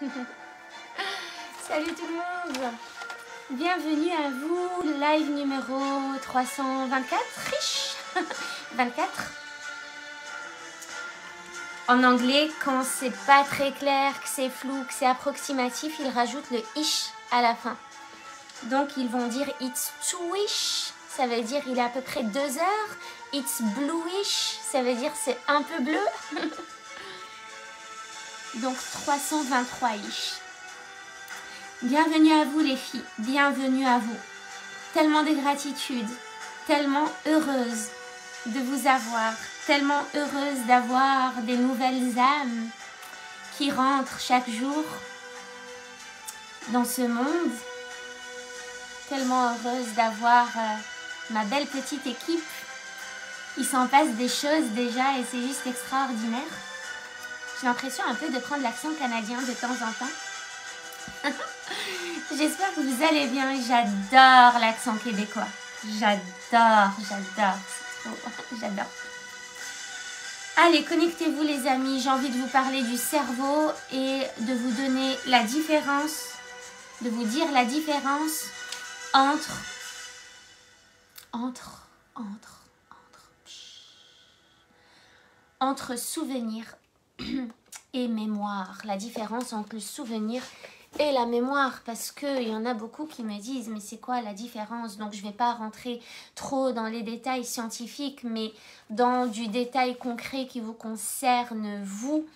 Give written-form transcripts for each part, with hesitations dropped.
Salut tout le monde. Bienvenue à vous, live numéro 324, riche 24. En anglais, quand c'est pas très clair, que c'est flou, que c'est approximatif, ils rajoutent le ish à la fin. Donc ils vont dire it's two-ish, ça veut dire il est à peu près 2 heures. It's bluish, ça veut dire c'est un peu bleu. Donc 323-ish. Bienvenue à vous les filles, bienvenue à vous. Tellement de gratitude, tellement heureuse de vous avoir, tellement heureuse d'avoir des nouvelles âmes qui rentrent chaque jour dans ce monde. Tellement heureuse d'avoir ma belle petite équipe. Il s'en passe des choses déjà et c'est juste extraordinaire. J'ai l'impression un peu de prendre l'accent canadien de temps en temps. J'espère que vous allez bien. J'adore l'accent québécois. J'adore. J'adore. Allez, connectez-vous les amis. J'ai envie de vous parler du cerveau et de vous donner la différence, de vous dire la différence entre souvenir et mémoire. La différence entre le souvenir et la mémoire, parce qu'il y en a beaucoup qui me disent mais c'est quoi la différence? Donc je ne vais pas rentrer trop dans les détails scientifiques, mais dans du détail concret qui vous concerne vous,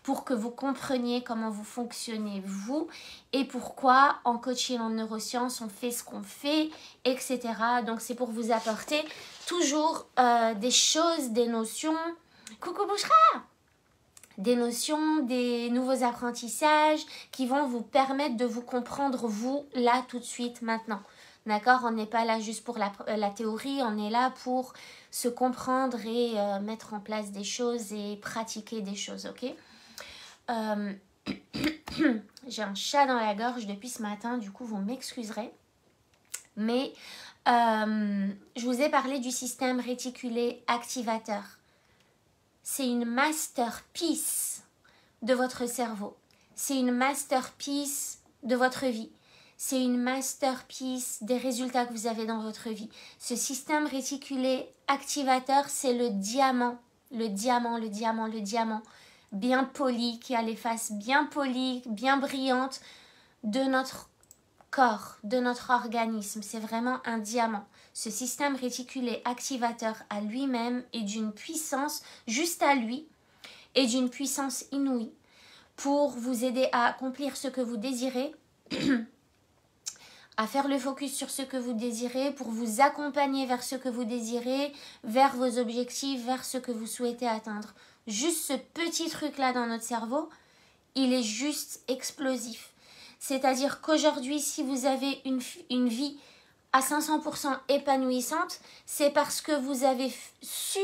pour que vous compreniez comment vous fonctionnez vous et pourquoi en coaching en neurosciences on fait ce qu'on fait, etc. Donc c'est pour vous apporter toujours des choses, des notions. Coucou Bouchra! Des notions, des nouveaux apprentissages qui vont vous permettre de vous comprendre vous, là, tout de suite, maintenant. D'accord? On n'est pas là juste pour la théorie, on est là pour se comprendre et mettre en place des choses et pratiquer des choses, ok? J'ai un chat dans la gorge depuis ce matin, du coup vous m'excuserez. Mais je vous ai parlé du système réticulé activateur. C'est une masterpiece de votre cerveau. C'est une masterpiece de votre vie. C'est une masterpiece des résultats que vous avez dans votre vie. Ce système réticulé activateur, c'est le diamant. Le diamant bien poli, qui a les faces bien polies, bien brillantes de notre corps, de notre organisme. C'est vraiment un diamant. Ce système réticulé activateur à lui-même est d'une puissance, juste à lui, et d'une puissance inouïe pour vous aider à accomplir ce que vous désirez, à faire le focus sur ce que vous désirez, pour vous accompagner vers ce que vous désirez, vers vos objectifs, vers ce que vous souhaitez atteindre. Juste ce petit truc-là dans notre cerveau, il est juste explosif. C'est-à-dire qu'aujourd'hui, si vous avez une vie à 500% épanouissante, c'est parce que vous avez su,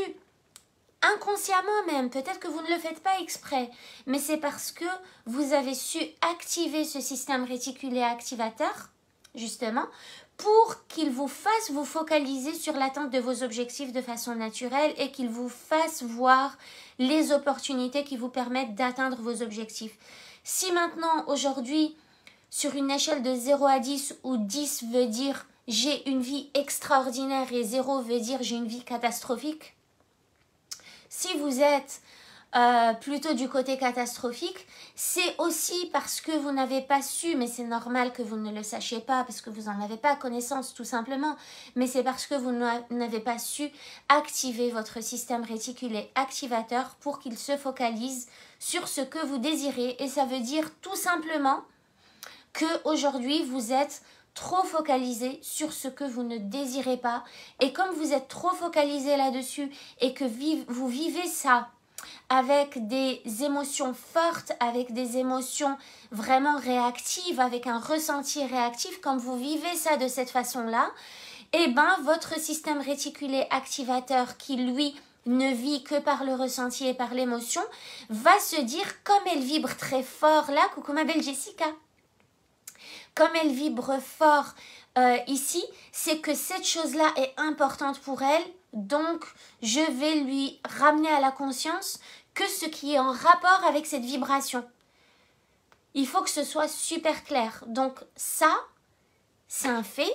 inconsciemment même, peut-être que vous ne le faites pas exprès, mais c'est parce que vous avez su activer ce système réticulé activateur, justement, pour qu'il vous fasse vous focaliser sur l'atteinte de vos objectifs de façon naturelle et qu'il vous fasse voir les opportunités qui vous permettent d'atteindre vos objectifs. Si maintenant, aujourd'hui, sur une échelle de 0 à 10, où 10 veut dire j'ai une vie extraordinaire et 0 veut dire j'ai une vie catastrophique, si vous êtes plutôt du côté catastrophique, c'est aussi parce que vous n'avez pas su, mais c'est normal que vous ne le sachiez pas, parce que vous n'en avez pas connaissance tout simplement, mais c'est parce que vous n'avez pas su activer votre système réticulé activateur pour qu'il se focalise sur ce que vous désirez. Et ça veut dire tout simplement que aujourd'hui vous êtes trop focalisé sur ce que vous ne désirez pas, et comme vous êtes trop focalisé là-dessus et que vous vivez ça avec des émotions fortes, avec des émotions vraiment réactives, avec un ressenti réactif, comme vous vivez ça de cette façon-là, eh ben votre système réticulé activateur qui lui ne vit que par le ressenti et par l'émotion va se dire, comme elle vibre très fort là, coucou ma belle Jessica, comme elle vibre fort ici, c'est que cette chose-là est importante pour elle, donc je vais lui ramener à la conscience que ce qui est en rapport avec cette vibration. il faut que ce soit super clair. Donc ça, c'est un fait,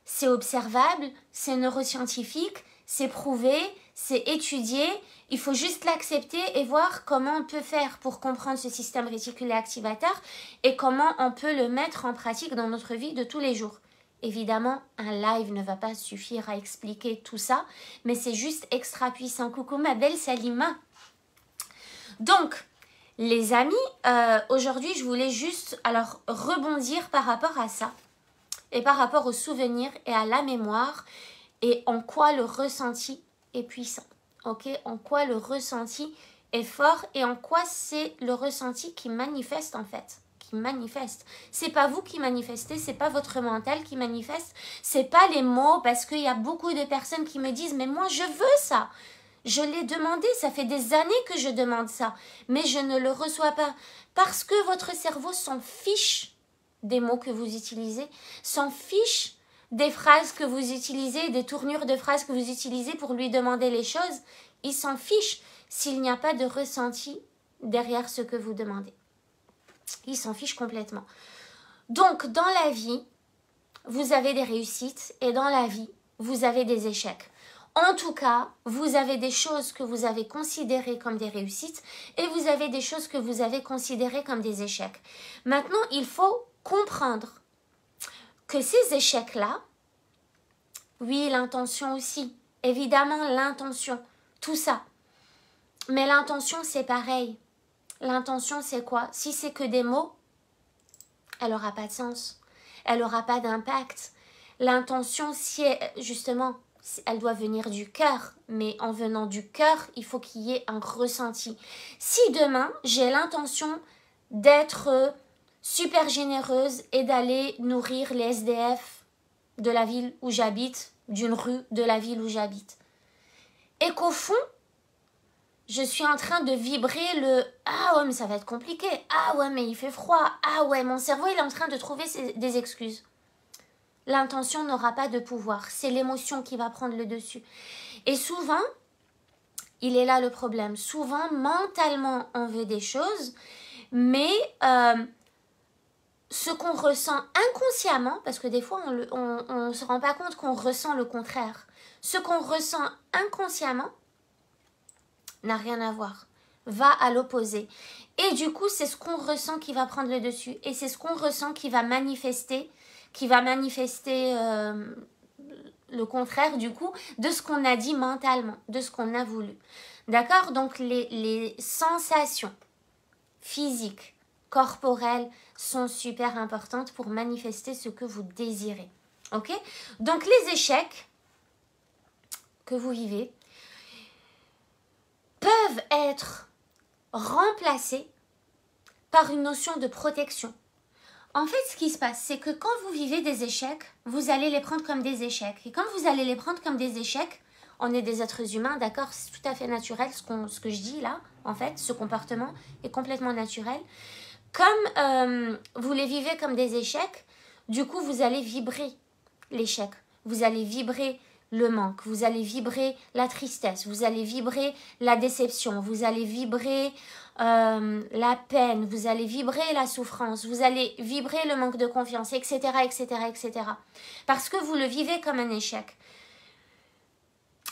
c'est observable, c'est neuroscientifique, c'est prouvé, c'est étudié. Il faut juste l'accepter et voir comment on peut faire pour comprendre ce système réticulaire activateur et comment on peut le mettre en pratique dans notre vie de tous les jours. Évidemment, un live ne va pas suffire à expliquer tout ça, mais c'est juste extra puissant. Coucou ma belle Salima. Donc, les amis, aujourd'hui, je voulais juste rebondir par rapport à ça et par rapport aux souvenirs et à la mémoire et en quoi le ressenti est puissant. Ok, en quoi le ressenti est fort et en quoi c'est le ressenti qui manifeste en fait. Qui manifeste. C'est pas vous qui manifestez, c'est pas votre mental qui manifeste, c'est pas les mots parce qu'il y a beaucoup de personnes qui me disent mais moi je veux ça. Je l'ai demandé, ça fait des années que je demande ça, mais je ne le reçois pas parce que votre cerveau s'en fiche des mots que vous utilisez, s'en fiche des phrases que vous utilisez, des tournures de phrases que vous utilisez pour lui demander les choses. Il s'en fiche s'il n'y a pas de ressenti derrière ce que vous demandez. Il s'en fiche complètement. Donc, dans la vie, vous avez des réussites et dans la vie, vous avez des échecs. En tout cas, vous avez des choses que vous avez considérées comme des réussites et vous avez des choses que vous avez considérées comme des échecs. Maintenant, il faut comprendre que ces échecs-là, oui, l'intention aussi, évidemment l'intention, tout ça. Mais l'intention, c'est pareil. L'intention, c'est quoi? Si c'est que des mots, elle n'aura pas de sens. Elle n'aura pas d'impact. L'intention, si justement, elle doit venir du cœur. Mais en venant du cœur, il faut qu'il y ait un ressenti. Si demain, j'ai l'intention d'être super généreuse et d'aller nourrir les SDF de la ville où j'habite, d'une rue de la ville où j'habite, et qu'au fond, je suis en train de vibrer le « Ah ouais, mais ça va être compliqué. Ah ouais, mais il fait froid. Ah ouais, mon cerveau, il est en train de trouver des excuses. » L'intention n'aura pas de pouvoir. C'est l'émotion qui va prendre le dessus. Et souvent, il est là le problème. Souvent, mentalement, on veut des choses, mais ce qu'on ressent inconsciemment, parce que des fois, on ne se rend pas compte qu'on ressent le contraire. Ce qu'on ressent inconsciemment, n'a rien à voir, va à l'opposé. Et du coup, c'est ce qu'on ressent qui va prendre le dessus. Et c'est ce qu'on ressent qui va manifester le contraire du coup de ce qu'on a dit mentalement, de ce qu'on a voulu. D'accord? Donc les sensations physiques, corporelles sont super importantes pour manifester ce que vous désirez. Ok? Donc les échecs que vous vivez peuvent être remplacés par une notion de protection. En fait, ce qui se passe, c'est que quand vous vivez des échecs, vous allez les prendre comme des échecs. Et quand vous allez les prendre comme des échecs, on est des êtres humains, d'accord? C'est tout à fait naturel ce que je dis là, en fait. Ce comportement est complètement naturel. Comme vous les vivez comme des échecs, du coup, vous allez vibrer l'échec. Vous allez vibrer le manque, vous allez vibrer la tristesse, vous allez vibrer la déception, vous allez vibrer la peine, vous allez vibrer la souffrance, vous allez vibrer le manque de confiance, etc., etc., etc. Parce que vous le vivez comme un échec.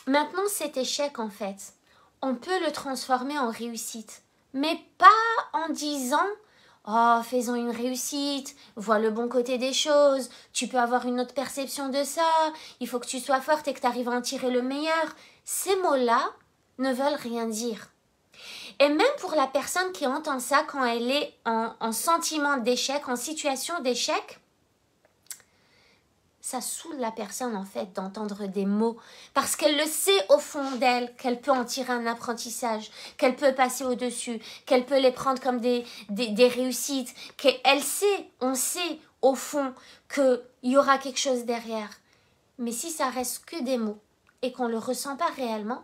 Maintenant, cet échec, en fait, on peut le transformer en réussite, mais pas en disant « Oh, faisons une réussite, vois le bon côté des choses, tu peux avoir une autre perception de ça, il faut que tu sois forte et que tu arrives à en tirer le meilleur. » Ces mots-là ne veulent rien dire. Et même pour la personne qui entend ça quand elle est en sentiment d'échec, en situation d'échec, ça saoule la personne en fait d'entendre des mots parce qu'elle le sait au fond d'elle qu'elle peut en tirer un apprentissage, qu'elle peut passer au-dessus, qu'elle peut les prendre comme des réussites, qu'elle sait, on sait au fond qu'il y aura quelque chose derrière. Mais si ça reste que des mots et qu'on ne le ressent pas réellement,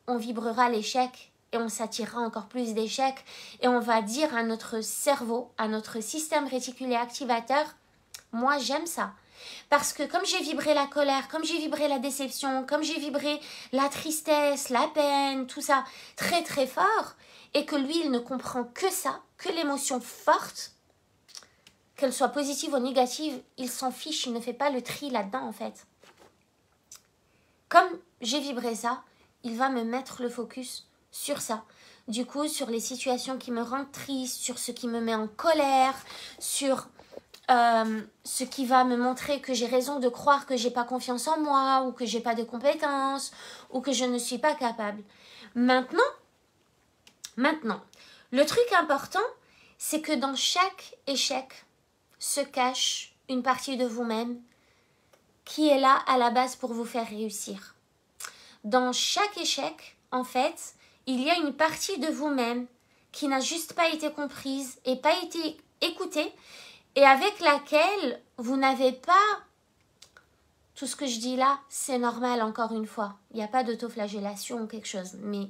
on vibrera l'échec et on s'attirera encore plus d'échecs et on va dire à notre cerveau, à notre système réticulaire activateur, moi, j'aime ça. Parce que comme j'ai vibré la colère, comme j'ai vibré la déception, comme j'ai vibré la tristesse, la peine, tout ça, très très fort, et que lui, il ne comprend que ça, que l'émotion forte, qu'elle soit positive ou négative, il s'en fiche, il ne fait pas le tri là-dedans en fait. Comme j'ai vibré ça, il va me mettre le focus sur ça. Du coup, sur les situations qui me rendent triste, sur ce qui me met en colère, sur ce qui va me montrer que j'ai raison de croire que j'ai pas confiance en moi, ou que j'ai pas de compétences, ou que je ne suis pas capable. Maintenant, le truc important, c'est que dans chaque échec se cache une partie de vous-même qui est là à la base pour vous faire réussir. Dans chaque échec, en fait, il y a une partie de vous-même qui n'a juste pas été comprise et pas été écoutée et avec laquelle vous n'avez pas... Tout ce que je dis là, c'est normal encore une fois. Il n'y a pas d'autoflagellation ou quelque chose, mais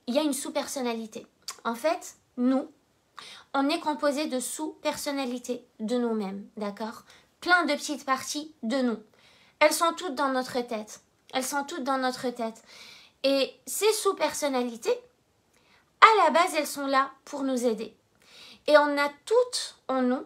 il y a une sous-personnalité. En fait, nous, on est composé de sous-personnalités de nous-mêmes, d'accord? Plein de petites parties de nous. Elles sont toutes dans notre tête. Elles sont toutes dans notre tête. Et ces sous-personnalités, à la base, elles sont là pour nous aider. Et on a toutes en nous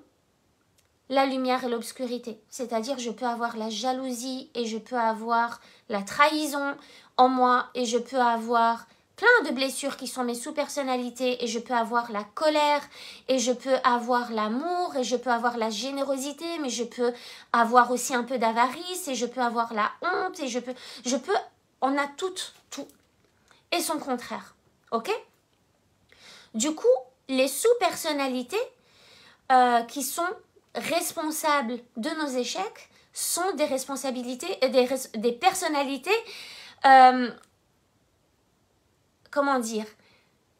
la lumière et l'obscurité. C'est-à-dire, je peux avoir la jalousie et je peux avoir la trahison en moi et je peux avoir plein de blessures qui sont mes sous-personnalités et je peux avoir la colère et je peux avoir l'amour et je peux avoir la générosité, mais je peux avoir aussi un peu d'avarice et je peux avoir la honte et on a tout et son contraire, ok? Du coup, les sous-personnalités qui sont responsables de nos échecs sont des responsabilités, des personnalités comment dire,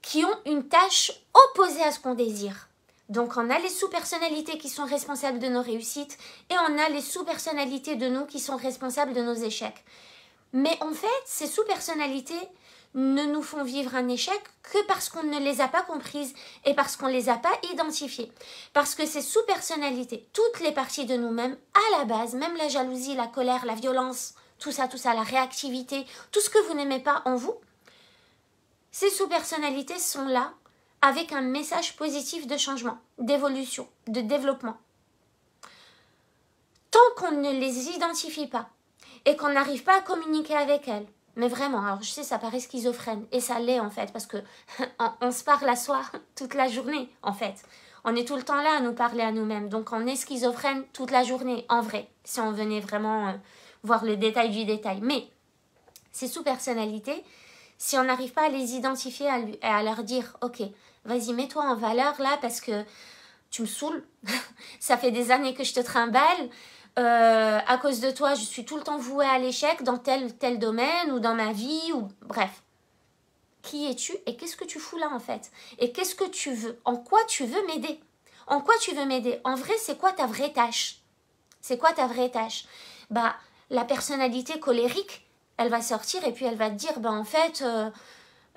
qui ont une tâche opposée à ce qu'on désire. Donc on a les sous-personnalités qui sont responsables de nos réussites et on a les sous-personnalités de nous qui sont responsables de nos échecs. Mais en fait, ces sous-personnalités ne nous font vivre un échec que parce qu'on ne les a pas comprises et parce qu'on ne les a pas identifiées. Parce que ces sous-personnalités, toutes les parties de nous-mêmes, à la base, même la jalousie, la colère, la violence, tout ça, la réactivité, tout ce que vous n'aimez pas en vous, ces sous-personnalités sont là avec un message positif de changement, d'évolution, de développement. Tant qu'on ne les identifie pas et qu'on n'arrive pas à communiquer avec elles, mais vraiment, alors je sais, ça paraît schizophrène, et ça l'est en fait, parce que on se parle à soi toute la journée, en fait. On est tout le temps là à nous parler à nous-mêmes, donc on est schizophrène toute la journée, en vrai, si on venait vraiment voir le détail du détail. Mais ces sous-personnalités, si on n'arrive pas à les identifier, à leur dire, ok, vas-y, mets-toi en valeur là, parce que tu me saoules, ça fait des années que je te trimballe, à cause de toi, je suis tout le temps vouée à l'échec dans tel domaine ou dans ma vie, ou bref. Qui es-tu et qu'est-ce que tu fous là en fait? Et qu'est-ce que tu veux? En quoi tu veux m'aider? En quoi tu veux m'aider? En vrai, c'est quoi ta vraie tâche? C'est quoi ta vraie tâche? Bah, la personnalité colérique, elle va sortir et puis elle va te dire, bah en fait...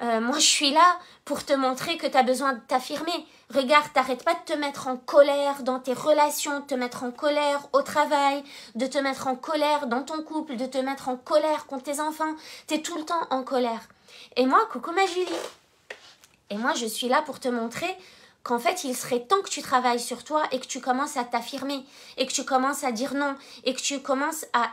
moi, je suis là pour te montrer que tu as besoin de t'affirmer. Regarde, t'arrêtes pas de te mettre en colère dans tes relations, de te mettre en colère au travail, de te mettre en colère dans ton couple, de te mettre en colère contre tes enfants. Tu es tout le temps en colère. Et moi, coucou ma Julie. Et moi, je suis là pour te montrer qu'en fait, il serait temps que tu travailles sur toi et que tu commences à t'affirmer et que tu commences à dire non et que tu commences à...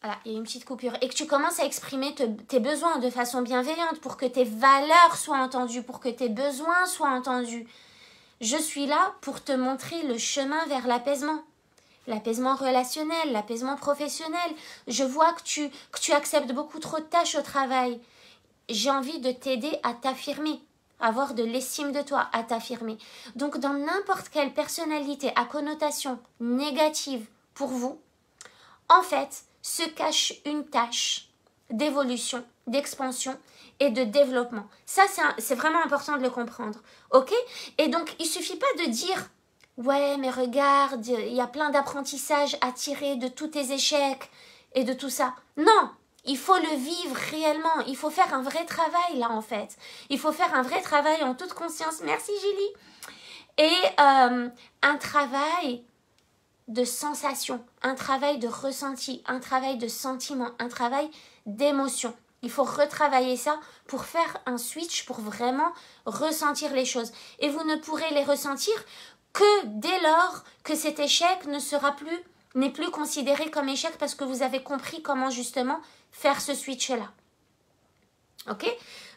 Voilà, il y a une petite coupure. Et que tu commences à exprimer tes besoins de façon bienveillante pour que tes valeurs soient entendues, pour que tes besoins soient entendus. Je suis là pour te montrer le chemin vers l'apaisement. L'apaisement relationnel, l'apaisement professionnel. Je vois que tu acceptes beaucoup trop de tâches au travail. J'ai envie de t'aider à t'affirmer, à avoir de l'estime de toi, à t'affirmer. Donc dans n'importe quelle personnalité à connotation négative pour vous, en fait, se cache une tâche d'évolution, d'expansion et de développement. Ça, c'est vraiment important de le comprendre. Ok? Et donc, il ne suffit pas de dire « Ouais, mais regarde, il y a plein d'apprentissages à tirer de tous tes échecs et de tout ça. » Non! Il faut le vivre réellement. Il faut faire un vrai travail, là, en fait. Il faut faire un vrai travail en toute conscience. Merci, Julie. Et un travail de sensation, un travail de ressenti, un travail de sentiment, un travail d'émotion. Il faut retravailler ça pour faire un switch, pour vraiment ressentir les choses. Et vous ne pourrez les ressentir que dès lors que cet échec n'est plus considéré comme échec parce que vous avez compris comment justement faire ce switch-là. Ok?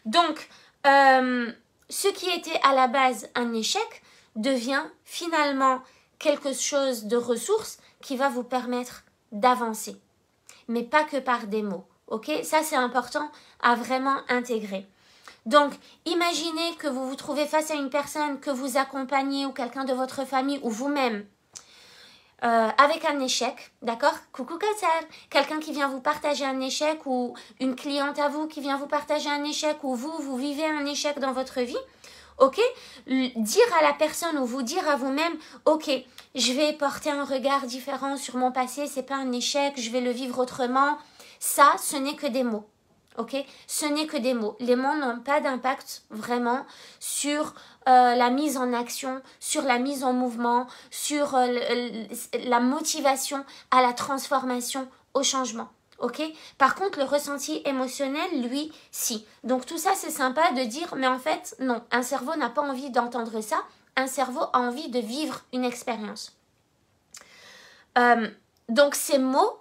Donc, ce qui était à la base un échec devient finalement quelque chose de ressource qui va vous permettre d'avancer. Mais pas que par des mots. Ok? Ça, c'est important à vraiment intégrer. Donc, imaginez que vous vous trouvez face à une personne que vous accompagnez ou quelqu'un de votre famille ou vous-même avec un échec, d'accord? Coucou Kautsar, quelqu'un qui vient vous partager un échec ou une cliente à vous qui vient vous partager un échec ou vous vivez un échec dans votre vie, ok? Dire à la personne ou vous dire à vous-même, ok, je vais porter un regard différent sur mon passé, c'est pas un échec, je vais le vivre autrement. Ça, ce n'est que des mots. Ok, ce n'est que des mots. Les mots n'ont pas d'impact vraiment sur la mise en action, sur la mise en mouvement, sur la motivation à la transformation, au changement. Ok. Par contre, le ressenti émotionnel, lui, si. Donc tout ça, c'est sympa de dire, mais en fait, non. Un cerveau n'a pas envie d'entendre ça. Un cerveau a envie de vivre une expérience. Donc ces mots,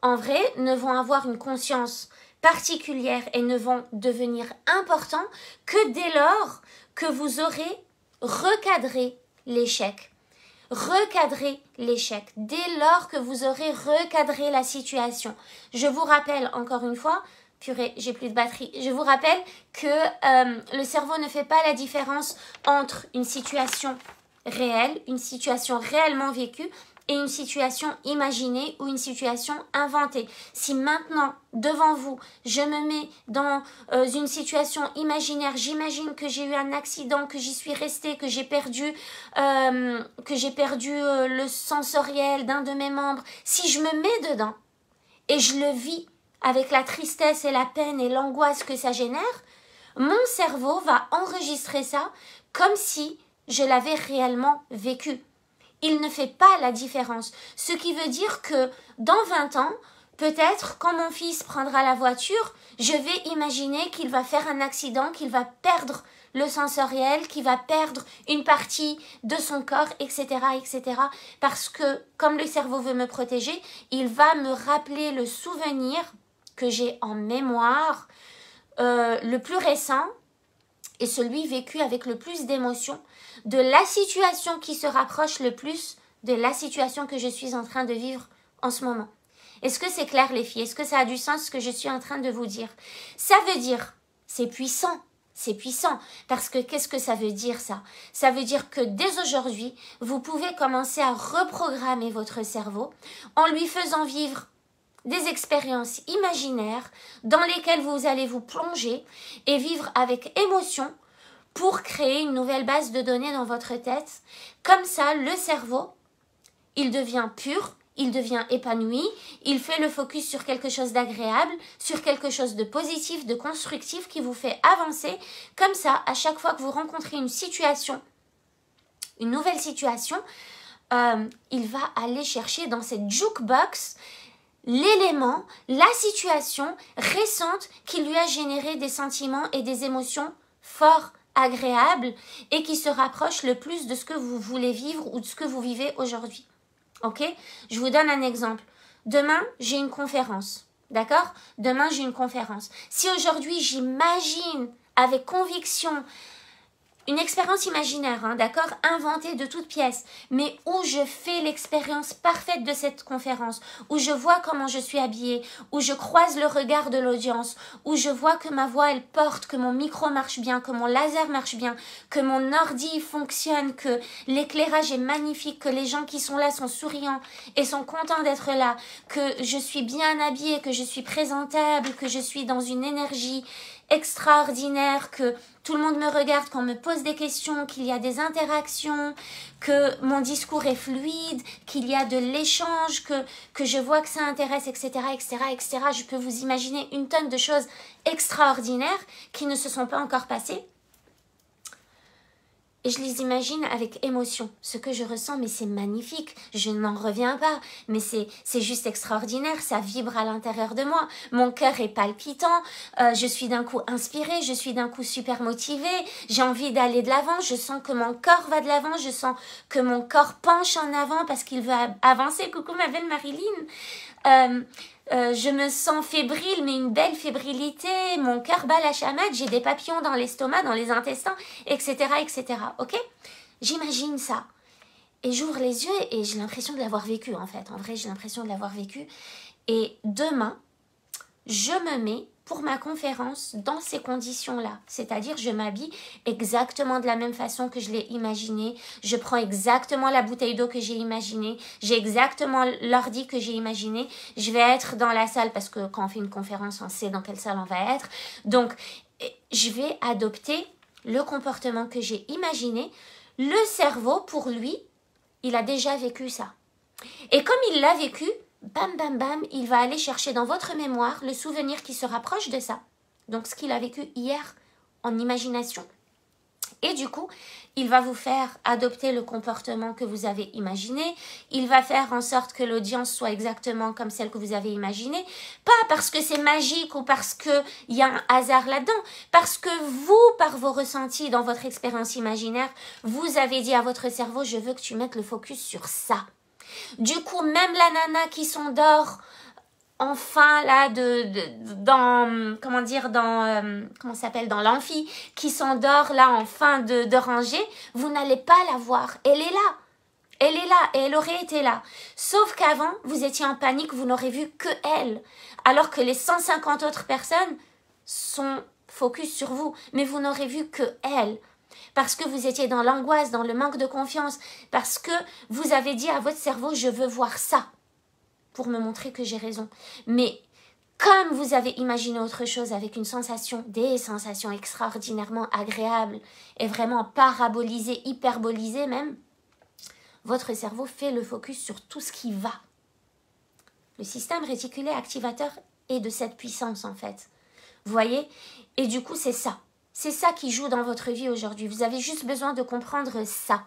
en vrai, ne vont avoir une conscience particulières et ne vont devenir importants que dès lors que vous aurez recadré l'échec. Recadré l'échec. Dès lors que vous aurez recadré la situation. Je vous rappelle encore une fois, purée, j'ai plus de batterie. Je vous rappelle que le cerveau ne fait pas la différence entre une situation réelle, une situation réellement vécue et une situation imaginée ou une situation inventée. Si maintenant, devant vous, je me mets dans une situation imaginaire, j'imagine que j'ai eu un accident, que j'y suis restée, que j'ai perdu le sensoriel d'un de mes membres, si je me mets dedans et je le vis avec la tristesse et la peine et l'angoisse que ça génère, mon cerveau va enregistrer ça comme si je l'avais réellement vécu. Il ne fait pas la différence. Ce qui veut dire que dans 20 ans, peut-être quand mon fils prendra la voiture, je vais imaginer qu'il va faire un accident, qu'il va perdre le sensoriel, qu'il va perdre une partie de son corps, etc., etc. Parce que, comme le cerveau veut me protéger, il va me rappeler le souvenir que j'ai en mémoire, le plus récent, et celui vécu avec le plus d'émotion, de la situation qui se rapproche le plus de la situation que je suis en train de vivre en ce moment. Est-ce que c'est clair les filles? Est-ce que ça a du sens ce que je suis en train de vous dire? Ça veut dire, c'est puissant, parce que qu'est-ce que ça veut dire ça? Ça veut dire que dès aujourd'hui, vous pouvez commencer à reprogrammer votre cerveau en lui faisant vivre des expériences imaginaires dans lesquelles vous allez vous plonger et vivre avec émotion pour créer une nouvelle base de données dans votre tête. Comme ça, le cerveau, il devient pur, il devient épanoui, il fait le focus sur quelque chose d'agréable, sur quelque chose de positif, de constructif qui vous fait avancer. Comme ça, à chaque fois que vous rencontrez une situation, une nouvelle situation, il va aller chercher dans cette jukebox l'élément, la situation récente qui lui a généré des sentiments et des émotions forts, agréables et qui se rapprochent le plus de ce que vous voulez vivre ou de ce que vous vivez aujourd'hui. Ok? Je vous donne un exemple. Demain, j'ai une conférence. D'accord? Demain, j'ai une conférence. Si aujourd'hui, j'imagine avec conviction une expérience imaginaire, d'accord, inventée de toutes pièces, mais où je fais l'expérience parfaite de cette conférence, où je vois comment je suis habillée, où je croise le regard de l'audience, où je vois que ma voix elle porte, que mon micro marche bien, que mon laser marche bien, que mon ordi fonctionne, que l'éclairage est magnifique, que les gens qui sont là sont souriants et sont contents d'être là, que je suis bien habillée, que je suis présentable, que je suis dans une énergie extraordinaire, que tout le monde me regarde, qu'on me pose des questions, qu'il y a des interactions, que mon discours est fluide, qu'il y a de l'échange, que je vois que ça intéresse, etc., etc., etc. Je peux vous imaginer une tonne de choses extraordinaires qui ne se sont pas encore passées. et je les imagine avec émotion. Ce que je ressens, mais c'est magnifique, je n'en reviens pas, mais c'est juste extraordinaire, ça vibre à l'intérieur de moi, mon cœur est palpitant, je suis d'un coup inspirée, je suis d'un coup super motivée, j'ai envie d'aller de l'avant, je sens que mon corps va de l'avant, je sens que mon corps penche en avant parce qu'il veut avancer. Coucou ma belle Marilyn. Je me sens fébrile, mais une belle fébrilité, mon cœur bat la chamade, j'ai des papillons dans l'estomac, dans les intestins, etc., etc. Ok? J'imagine ça. Et j'ouvre les yeux et j'ai l'impression de l'avoir vécu, en fait. En vrai, j'ai l'impression de l'avoir vécu. Et demain, je me mets pour ma conférence dans ces conditions-là. C'est-à-dire, je m'habille exactement de la même façon que je l'ai imaginé. Je prends exactement la bouteille d'eau que j'ai imaginée. J'ai exactement l'ordi que j'ai imaginé. Je vais être dans la salle parce que quand on fait une conférence, on sait dans quelle salle on va être. Donc, je vais adopter le comportement que j'ai imaginé. Le cerveau, pour lui, il a déjà vécu ça. Et comme il l'a vécu, bam, bam, bam, il va aller chercher dans votre mémoire le souvenir qui se rapproche de ça. Donc, ce qu'il a vécu hier en imagination. Et du coup, il va vous faire adopter le comportement que vous avez imaginé. Il va faire en sorte que l'audience soit exactement comme celle que vous avez imaginée. Pas parce que c'est magique ou parce qu'il y a un hasard là-dedans. Parce que vous, par vos ressentis dans votre expérience imaginaire, vous avez dit à votre cerveau, je veux que tu mettes le focus sur ça. Du coup, même la nana qui s'endort enfin là dans comment s'appelle, dans l'amphi, qui s'endort là en fin de rangée, vous n'allez pas la voir. Elle est là. Elle est là et elle aurait été là. Sauf qu'avant, vous étiez en panique, vous n'aurez vu que elle. Alors que les 150 autres personnes sont focus sur vous, mais vous n'aurez vu que elle. Parce que vous étiez dans l'angoisse, dans le manque de confiance, parce que vous avez dit à votre cerveau, je veux voir ça, pour me montrer que j'ai raison. Mais comme vous avez imaginé autre chose avec une sensation, des sensations extraordinairement agréables et vraiment parabolisées, hyperbolisées même, votre cerveau fait le focus sur tout ce qui va. Le système réticulaire activateur est de cette puissance en fait. Vous voyez? Et du coup, c'est ça. C'est ça qui joue dans votre vie aujourd'hui. Vous avez juste besoin de comprendre ça.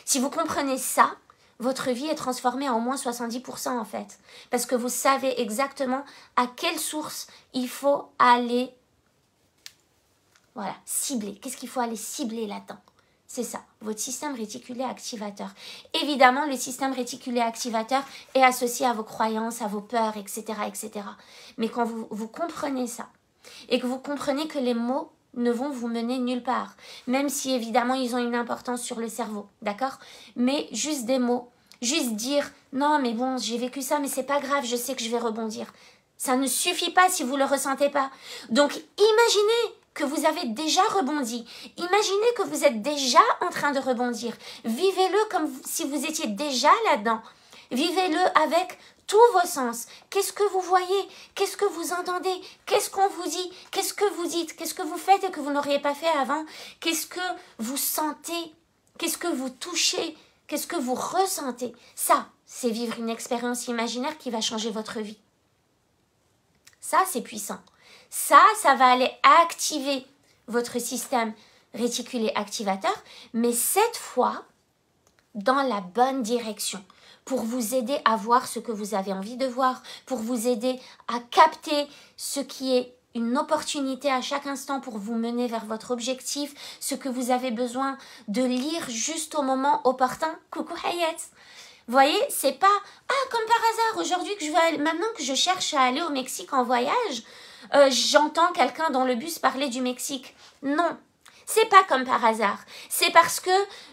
Si vous comprenez ça, votre vie est transformée à au moins 70% en fait. Parce que vous savez exactement à quelle source il faut aller cibler. Qu'est-ce qu'il faut aller cibler là-dedans? C'est ça, votre système réticulaire activateur. Évidemment, le système réticulaire activateur est associé à vos croyances, à vos peurs, etc. etc. Mais quand vous comprenez ça, et que vous comprenez que les mots ne vont vous mener nulle part, même si évidemment ils ont une importance sur le cerveau, d'accord? Mais juste des mots, juste dire non mais bon j'ai vécu ça mais c'est pas grave, je sais que je vais rebondir. Ça ne suffit pas si vous le ressentez pas. Donc imaginez que vous avez déjà rebondi, imaginez que vous êtes déjà en train de rebondir, vivez-le comme si vous étiez déjà là-dedans, vivez-le avec tous vos sens. Qu'est-ce que vous voyez? Qu'est-ce que vous entendez? Qu'est-ce qu'on vous dit? Qu'est-ce que vous dites? Qu'est-ce que vous faites et que vous n'auriez pas fait avant? Qu'est-ce que vous sentez? Qu'est-ce que vous touchez? Qu'est-ce que vous ressentez? Ça, c'est vivre une expérience imaginaire qui va changer votre vie. Ça, c'est puissant. Ça va aller activer votre système réticulaire activateur, mais cette fois, dans la bonne direction. Pour vous aider à voir ce que vous avez envie de voir, pour vous aider à capter ce qui est une opportunité à chaque instant pour vous mener vers votre objectif, ce que vous avez besoin de lire juste au moment opportun. Coucou Hayat. Vous voyez, c'est pas comme par hasard aujourd'hui que maintenant que je cherche à aller au Mexique en voyage, j'entends quelqu'un dans le bus parler du Mexique. Non, c'est pas comme par hasard. C'est parce que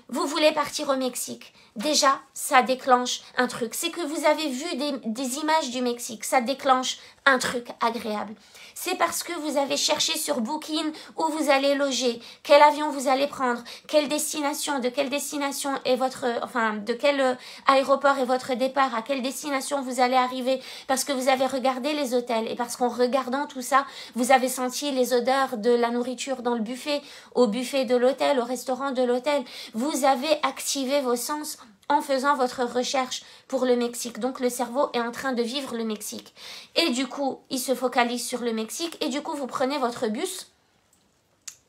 vous voulez partir au Mexique. Déjà, ça déclenche un truc. C'est que vous avez vu des images du Mexique. Ça déclenche un truc agréable. C'est parce que vous avez cherché sur Booking où vous allez loger, quel avion vous allez prendre, quelle destination, de quelle destination est de quel aéroport est votre départ, à quelle destination vous allez arriver, parce que vous avez regardé les hôtels et parce qu'en regardant tout ça, vous avez senti les odeurs de la nourriture dans le buffet, au buffet de l'hôtel, au restaurant de l'hôtel. Vous avez activé vos sens en faisant votre recherche pour le Mexique. Donc le cerveau est en train de vivre le Mexique. Et du coup, il se focalise sur le Mexique et du coup, vous prenez votre bus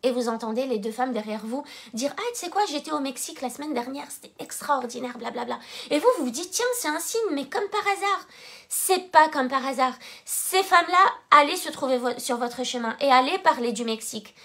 et vous entendez les deux femmes derrière vous dire « Ah, tu sais quoi, j'étais au Mexique la semaine dernière, c'était extraordinaire, blablabla. » Et vous vous dites « Tiens, c'est un signe, mais comme par hasard. » C'est pas comme par hasard. Ces femmes-là, allez se trouver sur votre chemin et allez parler du Mexique.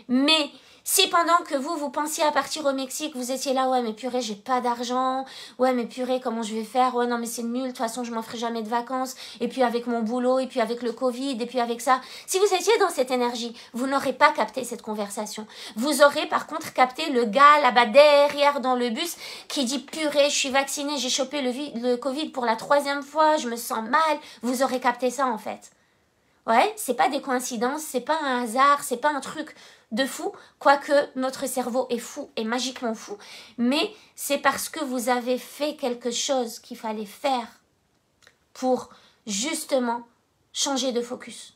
Mais si pendant que vous pensiez à partir au Mexique, vous étiez là, ouais mais purée, j'ai pas d'argent, ouais mais purée, comment je vais faire, ouais non mais c'est nul, de toute façon je m'en ferai jamais de vacances, et puis avec mon boulot, et puis avec le Covid, et puis avec ça. Si vous étiez dans cette énergie, vous n'aurez pas capté cette conversation. Vous aurez par contre capté le gars là-bas derrière dans le bus qui dit purée, je suis vacciné, j'ai chopé le Covid pour la 3e fois, je me sens mal. Vous aurez capté ça en fait. Ouais, c'est pas des coïncidences, c'est pas un hasard, c'est pas un truc de fou, quoique notre cerveau est fou et magiquement fou, mais c'est parce que vous avez fait quelque chose qu'il fallait faire pour justement changer de focus.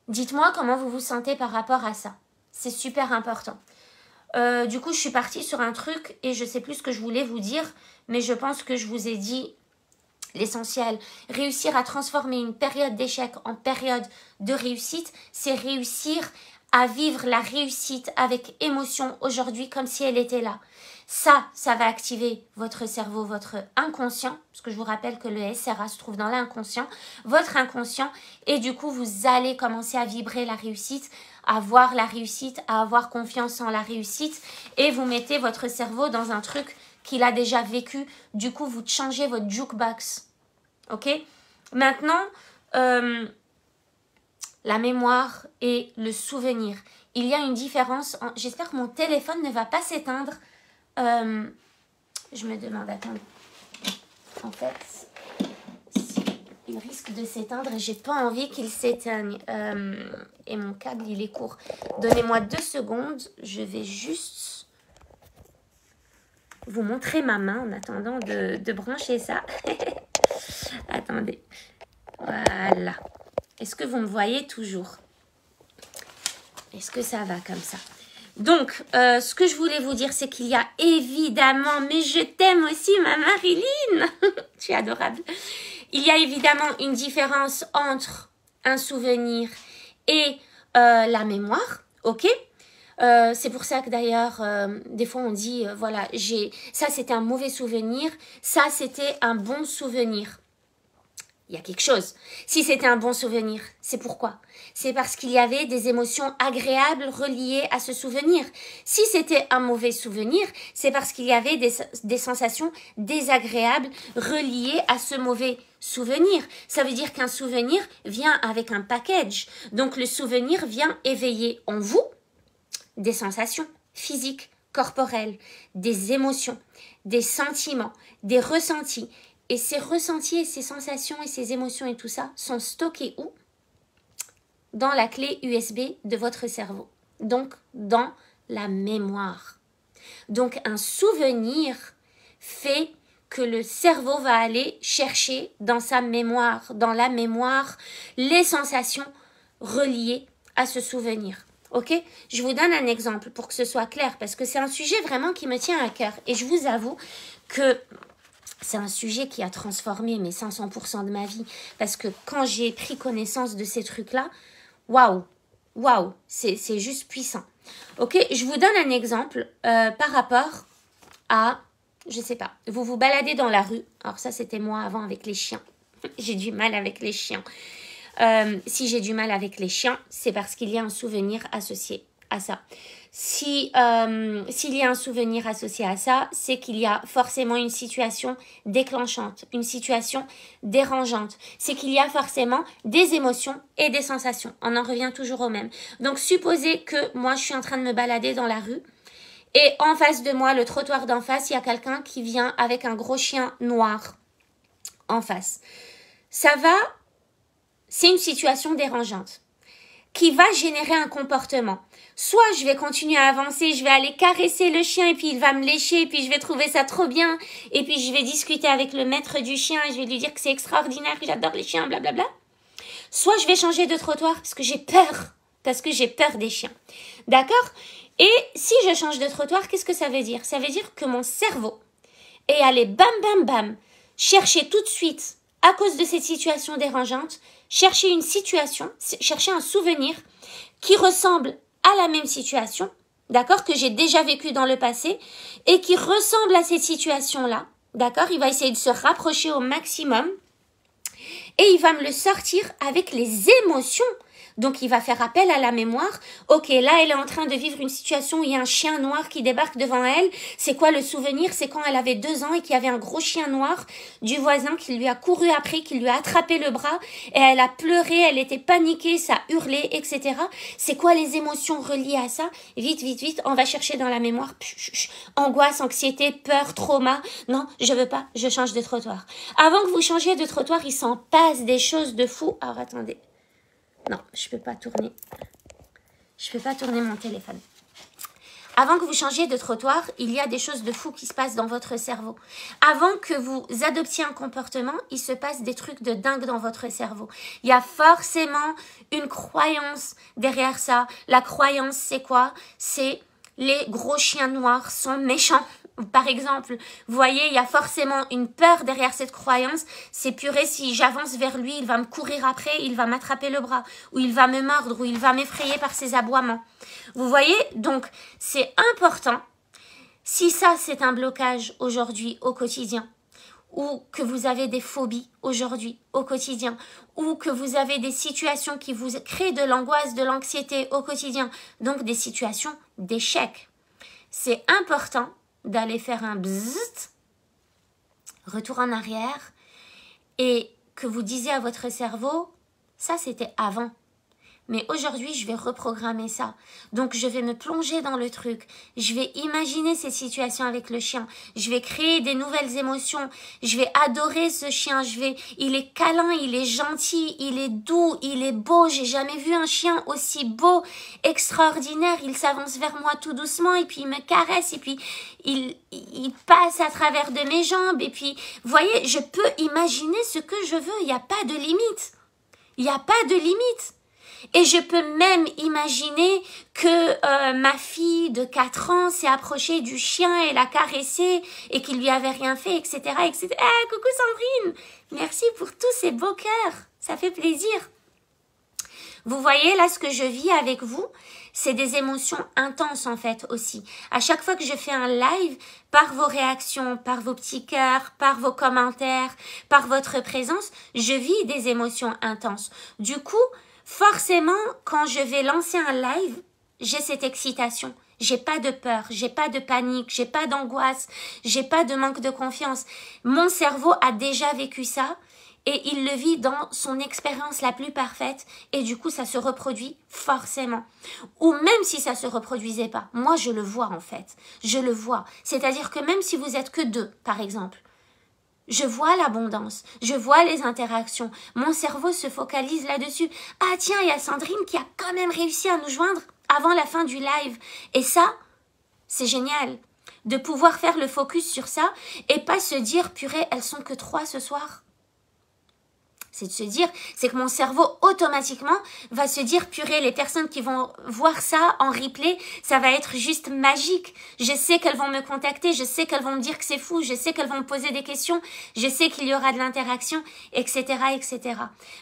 Dites-moi comment vous vous sentez par rapport à ça. C'est super important. Du coup, je suis partie sur un truc et je sais plus ce que je voulais vous dire, mais je pense que je vous ai dit l'essentiel. Réussir à transformer une période d'échec en période de réussite, c'est réussir à vivre la réussite avec émotion aujourd'hui comme si elle était là. Ça va activer votre cerveau, votre inconscient, parce que je vous rappelle que le SRA se trouve dans l'inconscient, votre inconscient, et du coup vous allez commencer à vibrer la réussite, à voir la réussite, à avoir confiance en la réussite, et vous mettez votre cerveau dans un truc qu'il a déjà vécu, du coup vous changez votre jukebox. Ok? Maintenant, la mémoire et le souvenir. Il y a une différence. J'espère que mon téléphone ne va pas s'éteindre. Je me demande, attendez. En fait, il risque de s'éteindre et j'ai pas envie qu'il s'éteigne. Et mon câble, il est court. Donnez-moi 2 secondes. Je vais juste vous montrer ma main en attendant de brancher ça. Attendez. Voilà. Est-ce que vous me voyez toujours? Est-ce que ça va comme ça? Donc, ce que je voulais vous dire, c'est qu'il y a évidemment, mais je t'aime aussi, ma Marilyn. Tu es adorable. Il y a évidemment une différence entre un souvenir et la mémoire, ok? C'est pour ça que d'ailleurs, des fois on dit, voilà, ça c'était un mauvais souvenir, ça c'était un bon souvenir. Il y a quelque chose. Si c'était un bon souvenir, c'est pourquoi? C'est parce qu'il y avait des émotions agréables reliées à ce souvenir. Si c'était un mauvais souvenir, c'est parce qu'il y avait des sensations désagréables reliées à ce mauvais souvenir. Ça veut dire qu'un souvenir vient avec un package. Donc le souvenir vient éveiller en vous des sensations physiques, corporelles, des émotions, des sentiments, des ressentis. Et ces ressentis et ces sensations et ces émotions et tout ça sont stockés où? Dans la clé USB de votre cerveau. Donc, dans la mémoire. Donc, un souvenir fait que le cerveau va aller chercher dans sa mémoire, dans la mémoire, les sensations reliées à ce souvenir. Ok? Je vous donne un exemple pour que ce soit clair parce que c'est un sujet vraiment qui me tient à cœur. Et je vous avoue que c'est un sujet qui a transformé mes 500% de ma vie. Parce que quand j'ai pris connaissance de ces trucs-là, waouh, c'est juste puissant. Ok, je vous donne un exemple par rapport à, je sais pas, vous vous baladez dans la rue. Alors ça, c'était moi avant avec les chiens. J'ai du mal avec les chiens. Si j'ai du mal avec les chiens, c'est parce qu'il y a un souvenir associé à ça. S'il y a un souvenir associé à ça, c'est qu'il y a forcément une situation déclenchante, une situation dérangeante. C'est qu'il y a forcément des émotions et des sensations. On en revient toujours au même. Donc, supposez que moi, je suis en train de me balader dans la rue et en face de moi, le trottoir d'en face, il y a quelqu'un qui vient avec un gros chien noir en face. C'est une situation dérangeante qui va générer un comportement. Soit je vais continuer à avancer, je vais aller caresser le chien et puis il va me lécher et puis je vais trouver ça trop bien et puis je vais discuter avec le maître du chien et je vais lui dire que c'est extraordinaire, que j'adore les chiens, blablabla. Soit je vais changer de trottoir parce que j'ai peur des chiens. D'accord? Et si je change de trottoir, qu'est-ce que ça veut dire? Ça veut dire que mon cerveau est allé bam bam bam chercher tout de suite, à cause de cette situation dérangeante, chercher une situation, chercher un souvenir qui ressemble à la même situation, d'accord, que j'ai déjà vécu dans le passé et qui ressemble à cette situation-là, d'accord, il va essayer de se rapprocher au maximum et il va me le sortir avec les émotions. Donc, il va faire appel à la mémoire. Ok, là, elle est en train de vivre une situation où il y a un chien noir qui débarque devant elle. C'est quoi le souvenir? C'est quand elle avait 2 ans et qu'il y avait un gros chien noir du voisin qui lui a couru après, qui lui a attrapé le bras et elle a pleuré, elle était paniquée, ça hurlait, etc. C'est quoi les émotions reliées à ça? Vite, vite, vite, on va chercher dans la mémoire. Angoisse, anxiété, peur, trauma. Non, je veux pas, je change de trottoir. Avant que vous changiez de trottoir, il s'en passe des choses de fou. Alors, attendez. Non, je peux pas tourner. Je peux pas tourner mon téléphone. Avant que vous changiez de trottoir, il y a des choses de fou qui se passent dans votre cerveau. Avant que vous adoptiez un comportement, il se passe des trucs de dingue dans votre cerveau. Il y a forcément une croyance derrière ça. La croyance, c'est quoi? C'est les gros chiens noirs sont méchants. Par exemple, vous voyez, il y a forcément une peur derrière cette croyance. C'est purée, si j'avance vers lui, il va me courir après, il va m'attraper le bras, ou il va me mordre, ou il va m'effrayer par ses aboiements. Vous voyez, donc c'est important. Si ça, c'est un blocage aujourd'hui au quotidien, ou que vous avez des phobies aujourd'hui au quotidien, ou que vous avez des situations qui vous créent de l'angoisse, de l'anxiété au quotidien, donc des situations d'échec, c'est important d'aller faire un bzzzt, retour en arrière, et que vous disiez à votre cerveau, ça c'était avant. Mais aujourd'hui, je vais reprogrammer ça. Donc, je vais me plonger dans le truc. Je vais imaginer ces situations avec le chien. Je vais créer des nouvelles émotions. Je vais adorer ce chien. Il est câlin, il est gentil, il est doux, il est beau. J'ai jamais vu un chien aussi beau, extraordinaire. Il s'avance vers moi tout doucement et puis il me caresse et puis il passe à travers de mes jambes. Et puis, vous voyez, je peux imaginer ce que je veux. Il n'y a pas de limite. Il n'y a pas de limite. Et je peux même imaginer que ma fille de 4 ans s'est approchée du chien et l'a caressé et qu'il lui avait rien fait, etc. etc. Ah, coucou Sandrine, merci pour tous ces beaux cœurs, ça fait plaisir. Vous voyez là ce que je vis avec vous, c'est des émotions intenses en fait aussi. À chaque fois que je fais un live, par vos réactions, par vos petits cœurs, par vos commentaires, par votre présence, je vis des émotions intenses. Du coup, forcément, quand je vais lancer un live, j'ai cette excitation. J'ai pas de peur, j'ai pas de panique, j'ai pas d'angoisse, j'ai pas de manque de confiance. Mon cerveau a déjà vécu ça et il le vit dans son expérience la plus parfaite et du coup, ça se reproduit forcément. Ou même si ça se reproduisait pas, moi je le vois en fait, je le vois. C'est-à-dire que même si vous êtes que 2, par exemple, je vois l'abondance, je vois les interactions. Mon cerveau se focalise là-dessus. Ah tiens, il y a Sandrine qui a quand même réussi à nous joindre avant la fin du live. Et ça, c'est génial de pouvoir faire le focus sur ça et pas se dire, purée, elles sont que 3 ce soir. C'est de se dire, c'est que mon cerveau automatiquement va se dire, purée, les personnes qui vont voir ça en replay, ça va être juste magique. Je sais qu'elles vont me contacter, je sais qu'elles vont me dire que c'est fou, je sais qu'elles vont me poser des questions, je sais qu'il y aura de l'interaction, etc., etc.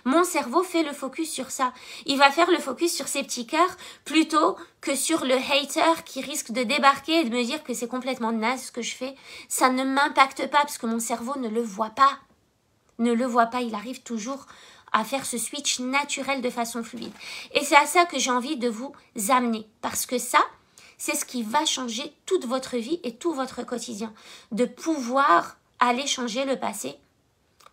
Mon cerveau fait le focus sur ça. Il va faire le focus sur ces petits cœurs plutôt que sur le hater qui risque de débarquer et de me dire que c'est complètement naze ce que je fais. Ça ne m'impacte pas parce que mon cerveau ne le voit pas. Ne le voit pas, il arrive toujours à faire ce switch naturel de façon fluide. Et c'est à ça que j'ai envie de vous amener. Parce que ça, c'est ce qui va changer toute votre vie et tout votre quotidien. De pouvoir aller changer le passé.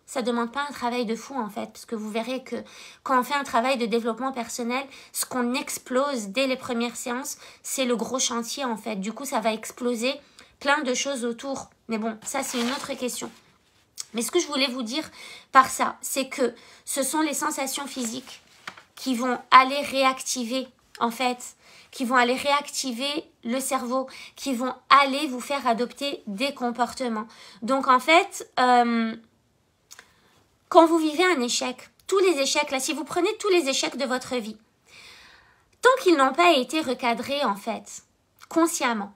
Ça ne demande pas un travail de fou en fait. Parce que vous verrez que quand on fait un travail de développement personnel, ce qu'on explose dès les premières séances, c'est le gros chantier en fait. Du coup, ça va exploser plein de choses autour. Mais bon, ça c'est une autre question. Mais ce que je voulais vous dire par ça, c'est que ce sont les sensations physiques qui vont aller réactiver, en fait, qui vont aller réactiver le cerveau, qui vont aller vous faire adopter des comportements. Donc, en fait, quand vous vivez un échec, tous les échecs, là, si vous prenez tous les échecs de votre vie, tant qu'ils n'ont pas été recadrés, en fait, consciemment,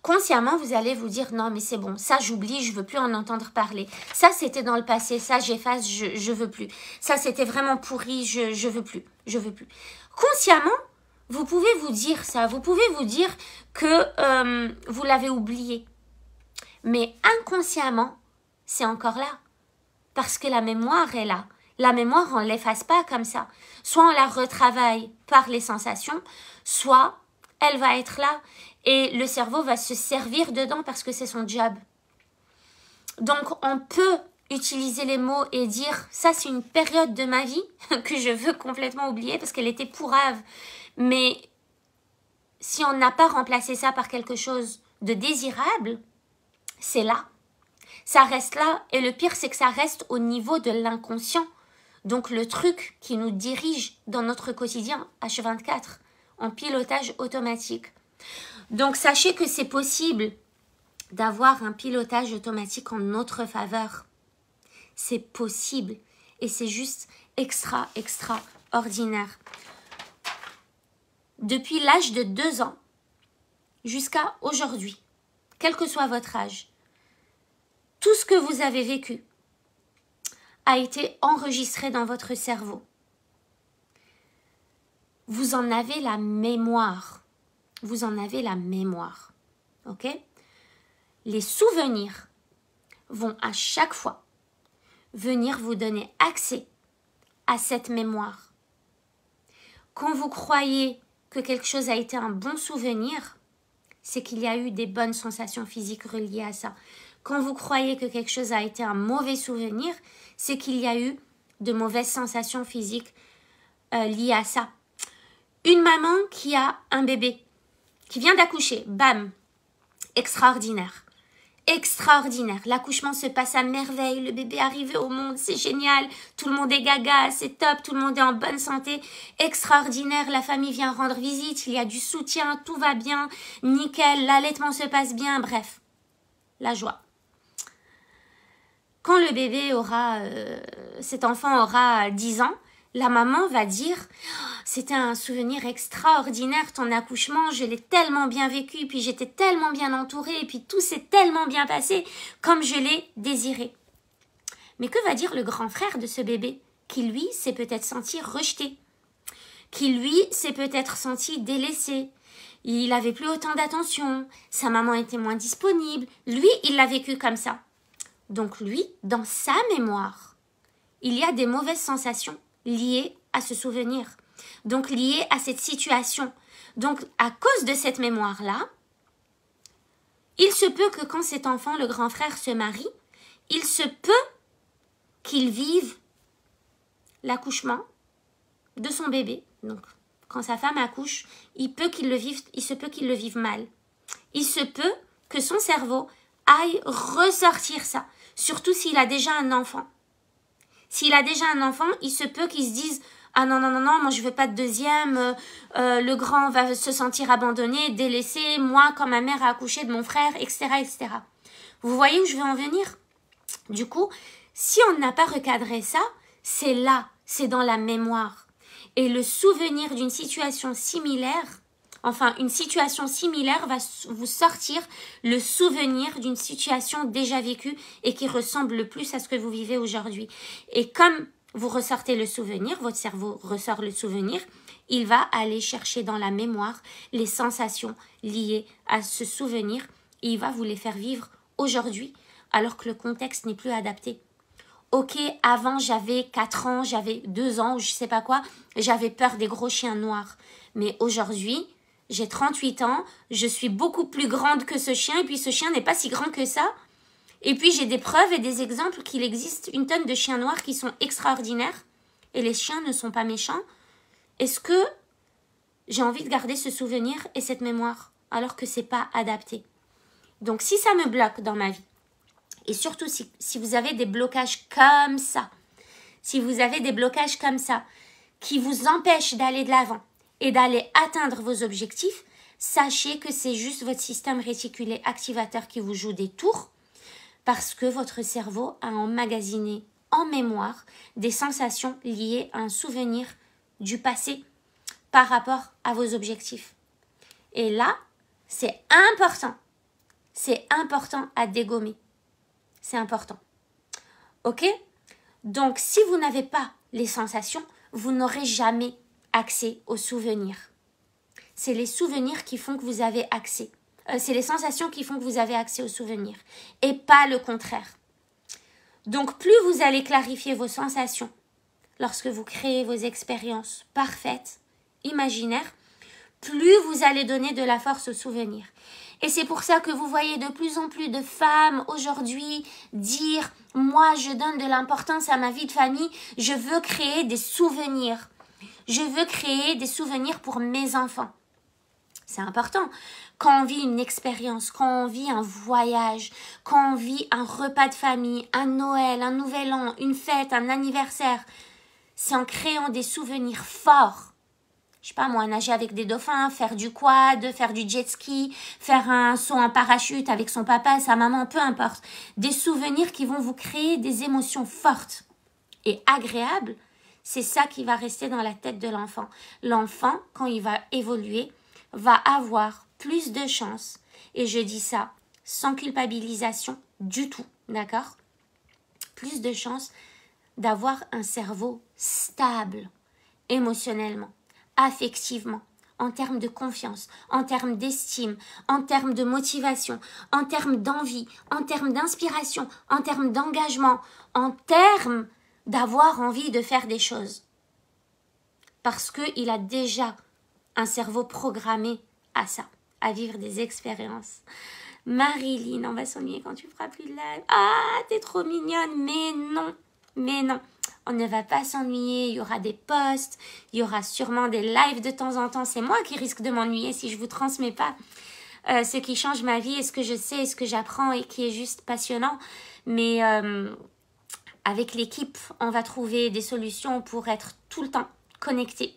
Consciemment, vous allez vous dire, non mais c'est bon, ça j'oublie, je veux plus en entendre parler. Ça c'était dans le passé, ça j'efface, je veux plus. Ça c'était vraiment pourri, je veux plus, je veux plus. Consciemment, vous pouvez vous dire ça, vous pouvez vous dire que vous l'avez oublié. Mais inconsciemment, c'est encore là. Parce que la mémoire est là. La mémoire, on ne l'efface pas comme ça. Soit on la retravaille par les sensations, soit elle va être là. Et le cerveau va se servir dedans parce que c'est son job. Donc, on peut utiliser les mots et dire « ça, c'est une période de ma vie que je veux complètement oublier parce qu'elle était pourrave. » Mais si on n'a pas remplacé ça par quelque chose de désirable, c'est là. Ça reste là. Et le pire, c'est que ça reste au niveau de l'inconscient. Donc, le truc qui nous dirige dans notre quotidien H24 en pilotage automatique. Donc, sachez que c'est possible d'avoir un pilotage automatique en notre faveur. C'est possible. Et c'est juste extraordinaire. Depuis l'âge de 2 ans jusqu'à aujourd'hui, quel que soit votre âge, tout ce que vous avez vécu a été enregistré dans votre cerveau. Vous en avez la mémoire. Vous en avez la mémoire. Ok? Les souvenirs vont à chaque fois venir vous donner accès à cette mémoire. Quand vous croyez que quelque chose a été un bon souvenir, c'est qu'il y a eu des bonnes sensations physiques reliées à ça. Quand vous croyez que quelque chose a été un mauvais souvenir, c'est qu'il y a eu de mauvaises sensations physiques liées à ça. Une maman qui a un bébé, qui vient d'accoucher, bam, extraordinaire. Extraordinaire. L'accouchement se passe à merveille, le bébé est arrivé au monde, c'est génial, tout le monde est gaga, c'est top, tout le monde est en bonne santé, extraordinaire, la famille vient rendre visite, il y a du soutien, tout va bien, nickel, l'allaitement se passe bien, bref, la joie. Quand le bébé aura, cet enfant aura 10 ans, la maman va dire « C'était un souvenir extraordinaire, ton accouchement, je l'ai tellement bien vécu, puis j'étais tellement bien entourée, puis tout s'est tellement bien passé comme je l'ai désiré. » Mais que va dire le grand frère de ce bébé, qui lui s'est peut-être senti rejeté, qui lui s'est peut-être senti délaissé, il n'avait plus autant d'attention, sa maman était moins disponible, lui il l'a vécu comme ça. Donc lui, dans sa mémoire, il y a des mauvaises sensations liées à ce souvenir, donc liées à cette situation. Donc à cause de cette mémoire-là, il se peut que quand cet enfant, le grand frère, se marie, il se peut qu'il vive l'accouchement de son bébé. Donc quand sa femme accouche, il se peut qu'il le vive mal. Il se peut que son cerveau aille ressortir ça, surtout s'il a déjà un enfant. S'il a déjà un enfant, il se peut qu'il se dise « Ah non, non, non, non, moi je veux pas de deuxième, le grand va se sentir abandonné, délaissé, moi quand ma mère a accouché de mon frère, etc. etc. » Vous voyez où je veux en venir? Du coup, si on n'a pas recadré ça, c'est là, c'est dans la mémoire. Et le souvenir d'une situation similaire, enfin une situation similaire va vous sortir le souvenir d'une situation déjà vécue et qui ressemble le plus à ce que vous vivez aujourd'hui. Et comme vous ressortez le souvenir, votre cerveau ressort le souvenir, il va aller chercher dans la mémoire les sensations liées à ce souvenir et il va vous les faire vivre aujourd'hui alors que le contexte n'est plus adapté. Ok, avant j'avais 4 ans, j'avais 2 ans ou je sais pas quoi, j'avais peur des gros chiens noirs. Mais aujourd'hui, j'ai 38 ans, je suis beaucoup plus grande que ce chien et puis ce chien n'est pas si grand que ça. Et puis j'ai des preuves et des exemples qu'il existe une tonne de chiens noirs qui sont extraordinaires et les chiens ne sont pas méchants. Est-ce que j'ai envie de garder ce souvenir et cette mémoire alors que c'est pas adapté? Donc si ça me bloque dans ma vie, et surtout si vous avez des blocages comme ça, si vous avez des blocages comme ça qui vous empêchent d'aller de l'avant et d'aller atteindre vos objectifs, sachez que c'est juste votre système réticulé activateur qui vous joue des tours parce que votre cerveau a emmagasiné en mémoire des sensations liées à un souvenir du passé par rapport à vos objectifs. Et là, c'est important C'est important à dégommer. C'est important. Ok? Donc, si vous n'avez pas les sensations, vous n'aurez jamais accès aux souvenirs. C'est les souvenirs qui font que vous avez accès. C'est les sensations qui font que vous avez accès aux souvenirs. Et pas le contraire. Donc, plus vous allez clarifier vos sensations lorsque vous créez vos expériences parfaites, imaginaires, plus vous allez donner de la force aux souvenirs. Et c'est pour ça que vous voyez de plus en plus de femmes aujourd'hui dire « Moi, je donne de l'importance à ma vie de famille, je veux créer des souvenirs. Je veux créer des souvenirs pour mes enfants. » C'est important. Quand on vit une expérience, quand on vit un voyage, quand on vit un repas de famille, un Noël, un Nouvel An, une fête, un anniversaire, c'est en créant des souvenirs forts. Je sais pas moi, nager avec des dauphins, faire du quad, faire du jet ski, faire un saut en parachute avec son papa, sa maman, peu importe. Des souvenirs qui vont vous créer des émotions fortes et agréables. C'est ça qui va rester dans la tête de l'enfant. L'enfant, quand il va évoluer, va avoir plus de chances, et je dis ça sans culpabilisation du tout, d'accord? Plus de chances d'avoir un cerveau stable émotionnellement, affectivement, en termes de confiance, en termes d'estime, en termes de motivation, en termes d'envie, en termes d'inspiration, en termes d'engagement, en termes d'avoir envie de faire des choses. Parce qu'il a déjà un cerveau programmé à ça, à vivre des expériences. Marilyn, on va s'ennuyer quand tu feras plus de live. Ah, t'es trop mignonne. Mais non. On ne va pas s'ennuyer, il y aura des posts, il y aura sûrement des lives de temps en temps. C'est moi qui risque de m'ennuyer si je vous transmets pas ce qui change ma vie et ce que je sais et ce que j'apprends et qui est juste passionnant. Mais avec l'équipe, on va trouver des solutions pour être tout le temps connecté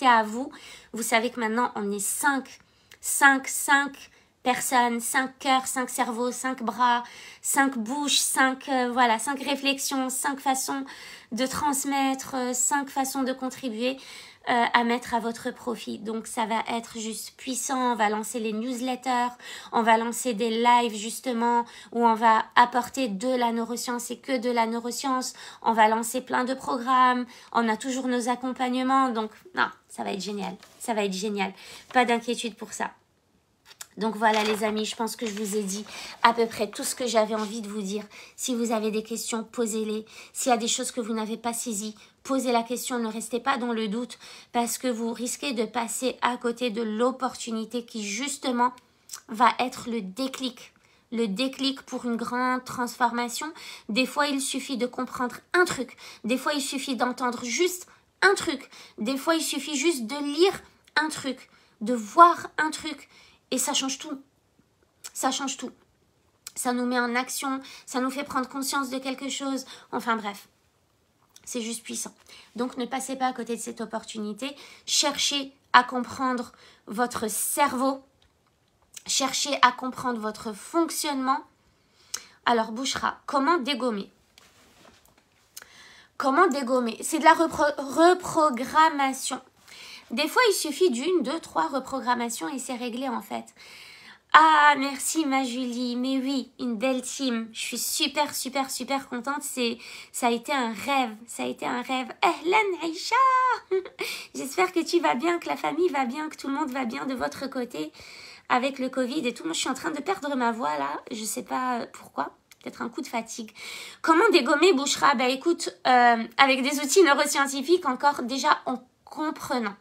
à vous. Vous savez que maintenant, on est 5 personnes, 5 cœurs, 5 cerveaux, 5 bras, 5 bouches, 5 réflexions, 5 façons de transmettre, 5 façons de contribuer à mettre à votre profit. Donc ça va être juste puissant. On va lancer les newsletters, on va lancer des lives justement où on va apporter de la neuroscience et que de la neuroscience. On va lancer plein de programmes, on a toujours nos accompagnements. Donc non, ça va être génial, ça va être génial. Pas d'inquiétude pour ça. Donc voilà les amis, je pense que je vous ai dit à peu près tout ce que j'avais envie de vous dire. Si vous avez des questions, posez-les. S'il y a des choses que vous n'avez pas saisies, posez la question, ne restez pas dans le doute parce que vous risquez de passer à côté de l'opportunité qui justement va être le déclic. Le déclic pour une grande transformation. Des fois, il suffit de comprendre un truc. Des fois, il suffit d'entendre juste un truc. Des fois, il suffit juste de lire un truc, de voir un truc. Et ça change tout. Ça change tout. Ça nous met en action. Ça nous fait prendre conscience de quelque chose. Enfin bref. C'est juste puissant. Donc ne passez pas à côté de cette opportunité. Cherchez à comprendre votre cerveau. Cherchez à comprendre votre fonctionnement. Alors Bouchra, comment dégommer? Comment dégommer? C'est de la reprogrammation. Des fois, il suffit d'une, 2, 3 reprogrammations et c'est réglé en fait. Ah, merci ma Julie. Mais oui, une belle team. Je suis super contente. Ça a été un rêve. Ça a été un rêve. Ehlan Aïcha. J'espère que tu vas bien, que la famille va bien, que tout le monde va bien de votre côté avec le Covid et tout. Moi, je suis en train de perdre ma voix là. Je sais pas pourquoi. Peut-être un coup de fatigue. Comment dégommer Bouchra? Bah écoute, avec des outils neuroscientifiques encore déjà en comprenant.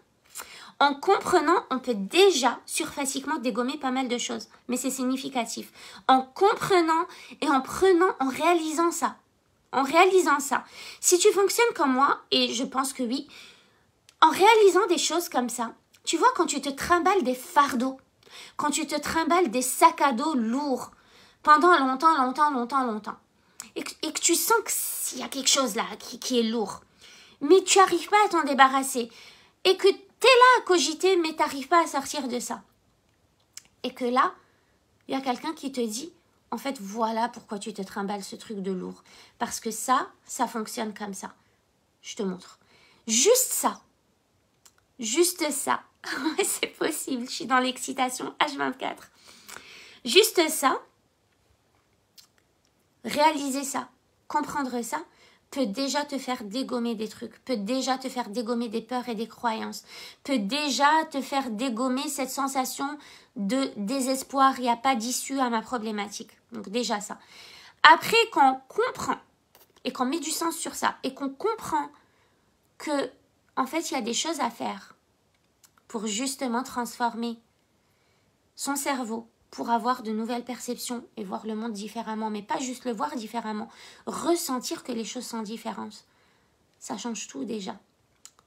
En comprenant, on peut déjà surfaciquement dégommer pas mal de choses. Mais c'est significatif. En comprenant et en prenant, en réalisant ça. En réalisant ça. Si tu fonctionnes comme moi, et je pense que oui, en réalisant des choses comme ça, tu vois quand tu te trimbales des fardeaux, quand tu te trimbales des sacs à dos lourds, pendant longtemps, et que tu sens qu'il y a quelque chose là qui est lourd, mais tu n'arrives pas à t'en débarrasser, et que t'es là à cogiter, mais t'arrives pas à sortir de ça. Et que là, il y a quelqu'un qui te dit, en fait, voilà pourquoi tu te trimbales ce truc de lourd. Parce que ça fonctionne comme ça. Je te montre. Juste ça. Juste ça. C'est possible, je suis dans l'excitation H24. Juste ça, réaliser ça, comprendre ça, peut déjà te faire dégommer des trucs, peut déjà te faire dégommer des peurs et des croyances, peut déjà te faire dégommer cette sensation de désespoir, il n'y a pas d'issue à ma problématique. Donc déjà ça. Après, quand on comprend et qu'on met du sens sur ça et qu'on comprend que en fait il y a des choses à faire pour justement transformer son cerveau, pour avoir de nouvelles perceptions et voir le monde différemment, mais pas juste le voir différemment, ressentir que les choses sont différentes. Ça change tout déjà.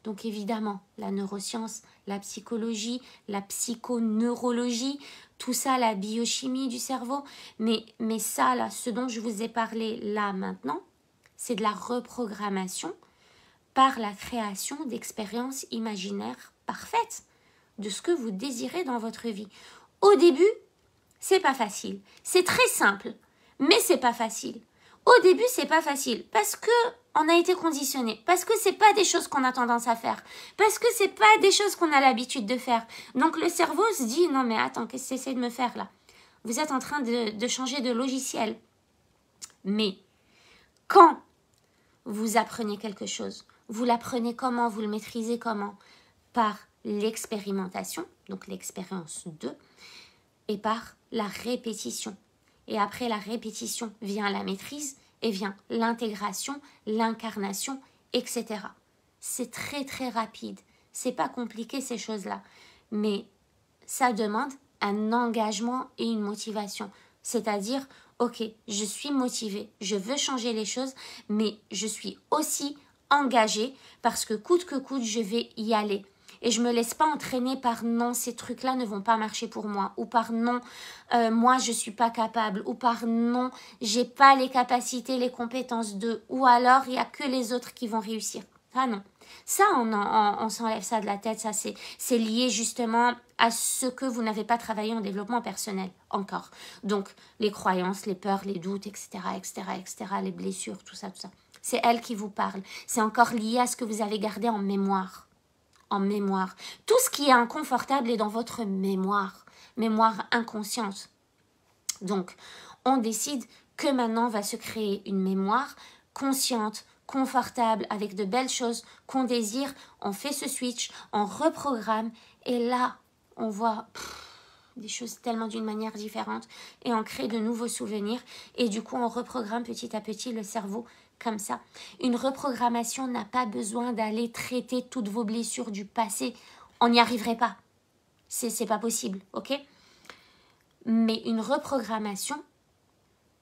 Donc évidemment, la neuroscience, la psychologie, la psychoneurologie, tout ça, la biochimie du cerveau, mais ça, là, ce dont je vous ai parlé là maintenant, c'est de la reprogrammation par la création d'expériences imaginaires parfaites, de ce que vous désirez dans votre vie. Au début, c'est pas facile. C'est très simple, mais c'est pas facile. Au début, c'est pas facile parce que on a été conditionné, parce que c'est pas des choses qu'on a tendance à faire, parce que c'est pas des choses qu'on a l'habitude de faire. Donc le cerveau se dit non mais attends, qu'est-ce que tu essaies de me faire là? Vous êtes en train de changer de logiciel. Mais quand vous apprenez quelque chose, vous l'apprenez comment, vous le maîtrisez comment? Par l'expérimentation, donc l'expérience 2, et par la répétition. Et après la répétition vient la maîtrise et vient l'intégration, l'incarnation, etc. C'est très très rapide. C'est pas compliqué ces choses-là. Mais ça demande un engagement et une motivation. C'est-à-dire, ok, je suis motivée, je veux changer les choses, mais je suis aussi engagée parce que coûte, je vais y aller. Et je ne me laisse pas entraîner par non, ces trucs-là ne vont pas marcher pour moi. Ou par non, moi je ne suis pas capable. Ou par non, j'ai pas les capacités, les compétences de. Ou alors il n'y a que les autres qui vont réussir. Ah non. Ça, on s'enlève ça de la tête. Ça, c'est lié justement à ce que vous n'avez pas travaillé en développement personnel encore. Donc, les croyances, les peurs, les doutes, etc., les blessures, tout ça. C'est elle qui vous parle. C'est encore lié à ce que vous avez gardé en mémoire. Tout ce qui est inconfortable est dans votre mémoire inconsciente. Donc, on décide que maintenant va se créer une mémoire consciente, confortable, avec de belles choses qu'on désire. On fait ce switch, on reprogramme et là, on voit des choses tellement d'une manière différente et on crée de nouveaux souvenirs et du coup, on reprogramme petit à petit le cerveau comme ça. Une reprogrammation n'a pas besoin d'aller traiter toutes vos blessures du passé. On n'y arriverait pas. C'est pas possible, ok? Mais une reprogrammation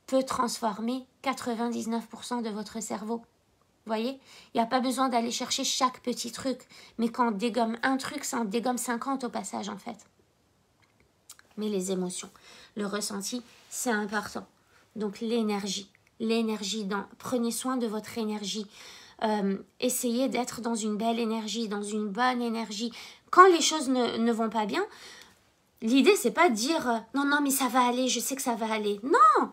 peut transformer 99% de votre cerveau. Vous voyez? Il n'y a pas besoin d'aller chercher chaque petit truc. Mais quand on dégomme un truc, ça en dégomme 50 au passage, en fait. Mais les émotions, le ressenti, c'est important. Donc l'énergie, prenez soin de votre énergie. Essayez d'être dans une belle énergie, dans une bonne énergie. Quand les choses ne vont pas bien, l'idée c'est pas de dire non mais ça va aller, je sais que ça va aller. Non,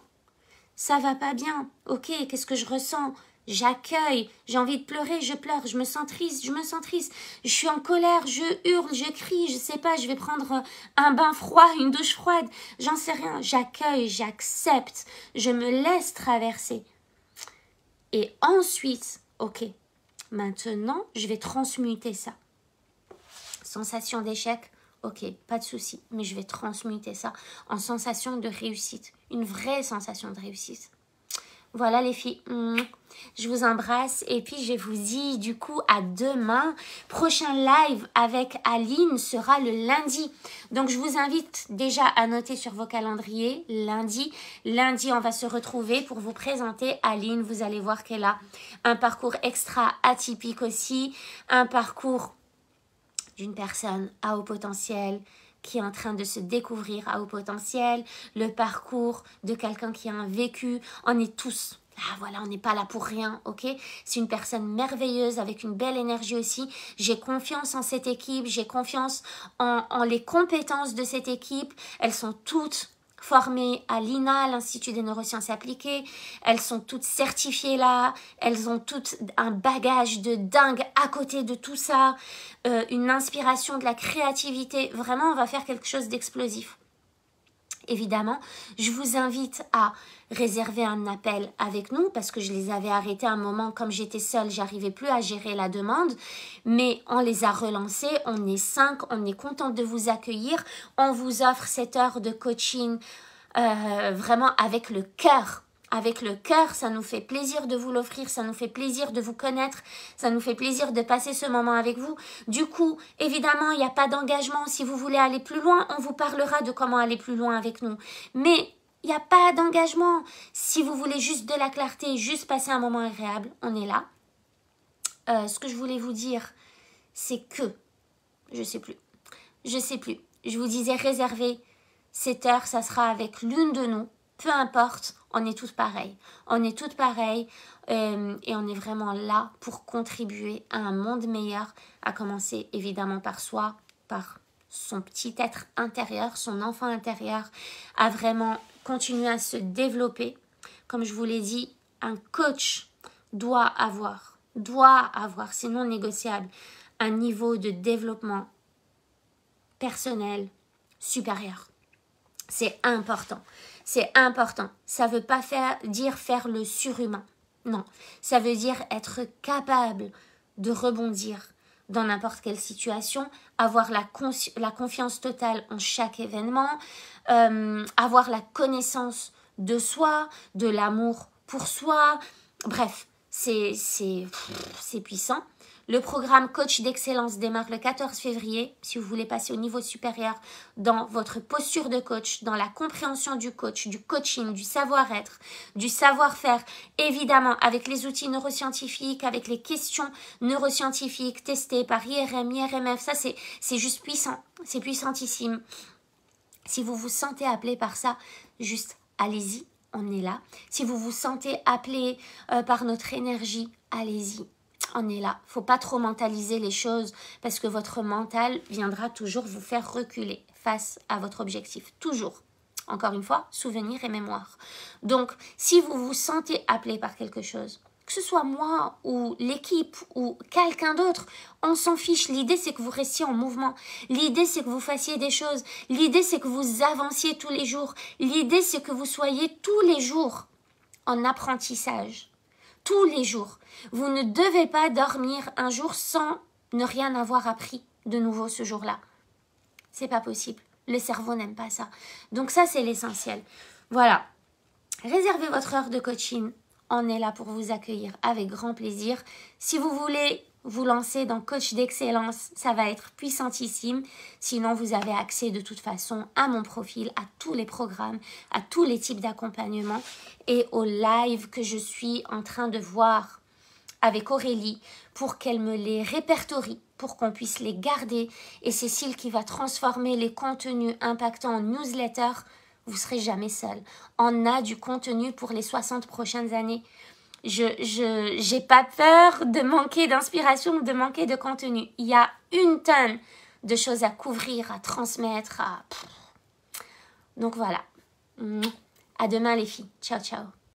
ça va pas bien. Ok, qu'est-ce que je ressens? J'accueille, j'ai envie de pleurer, je pleure, je me sens triste, je suis en colère, je hurle, je crie, je sais pas, je vais prendre un bain froid, une douche froide, j'en sais rien, j'accueille, j'accepte, je me laisse traverser. Et ensuite, ok, maintenant, je vais transmuter ça. Sensation d'échec, ok, pas de souci, mais je vais transmuter ça en sensation de réussite, une vraie sensation de réussite. Voilà les filles, je vous embrasse et puis je vous dis du coup à demain. Prochain live avec Aline sera le lundi. Donc je vous invite déjà à noter sur vos calendriers lundi. Lundi on va se retrouver pour vous présenter Aline. Vous allez voir qu'elle a un parcours extra atypique aussi. Un parcours d'une personne à haut potentiel, qui est en train de se découvrir à haut potentiel, le parcours de quelqu'un qui a un vécu. On est tous, on n'est pas là pour rien, ok? C'est une personne merveilleuse avec une belle énergie aussi. J'ai confiance en cette équipe, j'ai confiance en les compétences de cette équipe. Elles sont toutes formées à l'INA, l'Institut des neurosciences appliquées. Elles sont toutes certifiées là. Elles ont toutes un bagage de dingue à côté de tout ça. Une inspiration, de la créativité. Vraiment, on va faire quelque chose d'explosif. évidemment, je vous invite à réserver un appel avec nous parce que je les avais arrêtés à un moment, comme j'étais seule, j'arrivais plus à gérer la demande, mais on les a relancés, on est 5, on est contente de vous accueillir, on vous offre cette heure de coaching vraiment avec le cœur. Avec le cœur, ça nous fait plaisir de vous l'offrir, ça nous fait plaisir de vous connaître, ça nous fait plaisir de passer ce moment avec vous. Du coup, évidemment, il n'y a pas d'engagement. Si vous voulez aller plus loin, on vous parlera de comment aller plus loin avec nous. Mais il n'y a pas d'engagement. Si vous voulez juste de la clarté, juste passer un moment agréable, on est là. Ce que je voulais vous dire, c'est que, je sais plus, je vous disais réserver cette heure, ça sera avec l'une de nous. Peu importe, on est toutes pareilles. On est toutes pareilles et on est vraiment là pour contribuer à un monde meilleur, à commencer évidemment par soi, par son petit être intérieur, son enfant intérieur, à vraiment continuer à se développer. Comme je vous l'ai dit, un coach doit avoir, c'est non négociable, un niveau de développement personnel supérieur. C'est important. C'est important. Ça ne veut pas dire faire le surhumain. Non. Ça veut dire être capable de rebondir dans n'importe quelle situation, avoir la confiance totale en chaque événement, avoir la connaissance de soi, de l'amour pour soi. Bref, c'est puissant. Le programme Coach d'Excellence démarre le 14 février. Si vous voulez passer au niveau supérieur dans votre posture de coach, dans la compréhension du coach, du coaching, du savoir-être, du savoir-faire, évidemment avec les outils neuroscientifiques, avec les questions neuroscientifiques testées par IRM, IRMF, ça c'est juste puissant, c'est puissantissime. Si vous vous sentez appelé par ça, juste allez-y, on est là. Si vous vous sentez appelé par notre énergie, allez-y. On est là. Faut pas trop mentaliser les choses parce que votre mental viendra toujours vous faire reculer face à votre objectif. Toujours. Encore une fois, souvenir et mémoire. Donc, si vous vous sentez appelé par quelque chose, que ce soit moi ou l'équipe ou quelqu'un d'autre, on s'en fiche. L'idée, c'est que vous restiez en mouvement. L'idée, c'est que vous fassiez des choses. L'idée, c'est que vous avanciez tous les jours. L'idée, c'est que vous soyez tous les jours en apprentissage. Tous les jours. Vous ne devez pas dormir un jour sans ne rien avoir appris de nouveau ce jour-là. C'est pas possible. Le cerveau n'aime pas ça. Donc ça, c'est l'essentiel. Voilà. Réservez votre heure de coaching. On est là pour vous accueillir avec grand plaisir. Si vous voulez vous lancer dans Coach d'Excellence, ça va être puissantissime. Sinon, vous avez accès de toute façon à mon profil, à tous les programmes, à tous les types d'accompagnement et aux lives que je suis en train de voir avec Aurélie pour qu'elle me les répertorie, pour qu'on puisse les garder. Et Cécile qui va transformer les contenus impactants en newsletter. Vous ne serez jamais seul. On a du contenu pour les 60 prochaines années. Je n'ai pas peur de manquer d'inspiration ou de manquer de contenu. Il y a une tonne de choses à couvrir, à transmettre. Donc voilà. À demain les filles. Ciao, ciao.